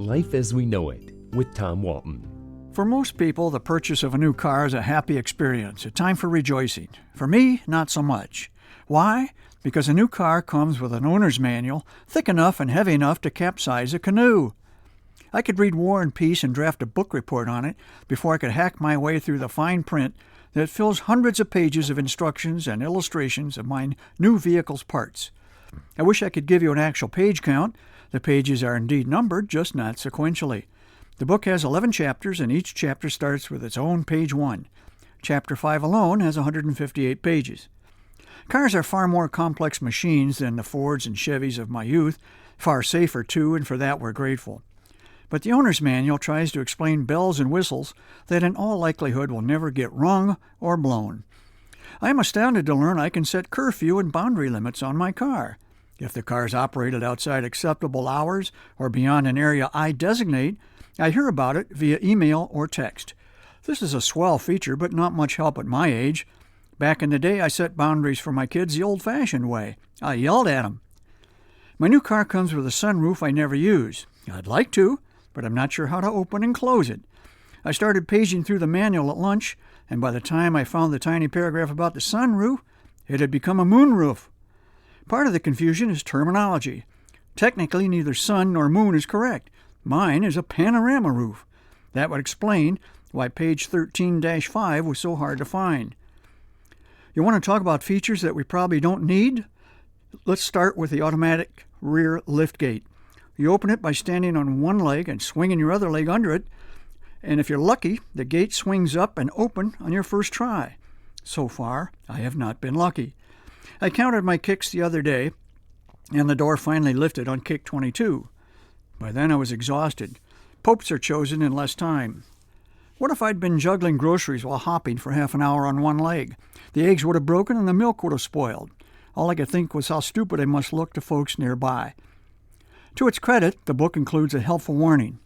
Life as We Know It with Tom Walton. For most people, the purchase of a new car is a happy experience, a time for rejoicing. For me, not so much. Why? Because a new car comes with an owner's manual thick enough and heavy enough to capsize a canoe. I could read War and Peace and draft a book report on it before I could hack my way through the fine print that fills hundreds of pages of instructions and illustrations of my new vehicle's parts. I wish I could give you an actual page count. The pages are indeed numbered, just not sequentially. The book has 11 chapters, and each chapter starts with its own page 1. Chapter 5 alone has 158 pages. Cars are far more complex machines than the Fords and Chevys of my youth, far safer too, and for that we're grateful. But the owner's manual tries to explain bells and whistles that in all likelihood will never get rung or blown. I am astounded to learn I can set curfew and boundary limits on my car. If the car is operated outside acceptable hours or beyond an area I designate, I hear about it via email or text. This is a swell feature, but not much help at my age. Back in the day, I set boundaries for my kids the old-fashioned way. I yelled at them. My new car comes with a sunroof I never use. I'd like to, but I'm not sure how to open and close it. I started paging through the manual at lunch, and by the time I found the tiny paragraph about the sunroof, it had become a moonroof. Part of the confusion is terminology. Technically, neither sun nor moon is correct. Mine is a panorama roof. That would explain why page 13-5 was so hard to find. You want to talk about features that we probably don't need? Let's start with the automatic rear liftgate. You open it by standing on one leg and swinging your other leg under it, and if you're lucky, the gate swings up and open on your first try. So far, I have not been lucky. I counted my kicks the other day, and the door finally lifted on kick 22. By then I was exhausted. Popes are chosen in less time. What if I'd been juggling groceries while hopping for half an hour on one leg? The eggs would have broken and the milk would have spoiled. All I could think was how stupid I must look to folks nearby. To its credit, the book includes a helpful warning.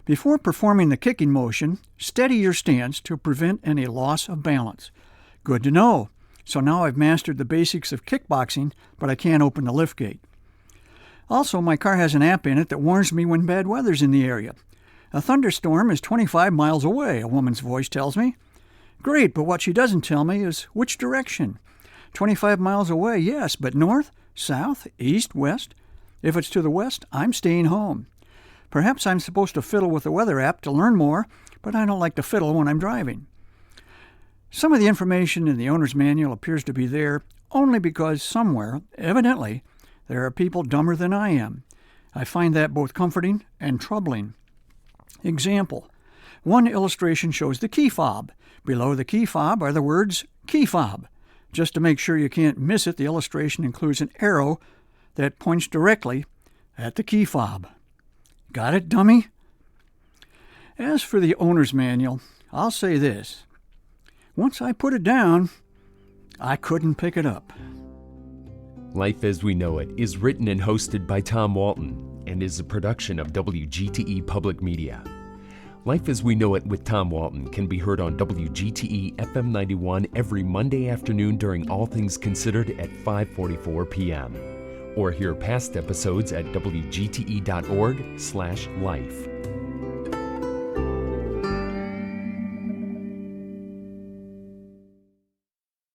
Before performing the kicking motion, steady your stance to prevent any loss of balance. Good to know. So now I've mastered the basics of kickboxing, but I can't open the liftgate. Also, my car has an app in it that warns me when bad weather's in the area. A thunderstorm is 25 miles away, a woman's voice tells me. Great, but what she doesn't tell me is which direction. 25 miles away, yes, but north, south, east, west? If it's to the west, I'm staying home. Perhaps I'm supposed to fiddle with the weather app to learn more, but I don't like to fiddle when I'm driving. Some of the information in the owner's manual appears to be there only because somewhere, evidently, there are people dumber than I am. I find that both comforting and troubling. Example. One illustration shows the key fob. Below the key fob are the words key fob. Just to make sure you can't miss it, the illustration includes an arrow that points directly at the key fob. Got it, dummy? As for the owner's manual, I'll say this. Once I put it down, I couldn't pick it up. Life as We Know It is written and hosted by Tom Walton and is a production of WGTE Public Media. Life as We Know It with Tom Walton can be heard on WGTE FM 91 every Monday afternoon during All Things Considered at 5:44 p.m. Or hear past episodes at wgte.org/life.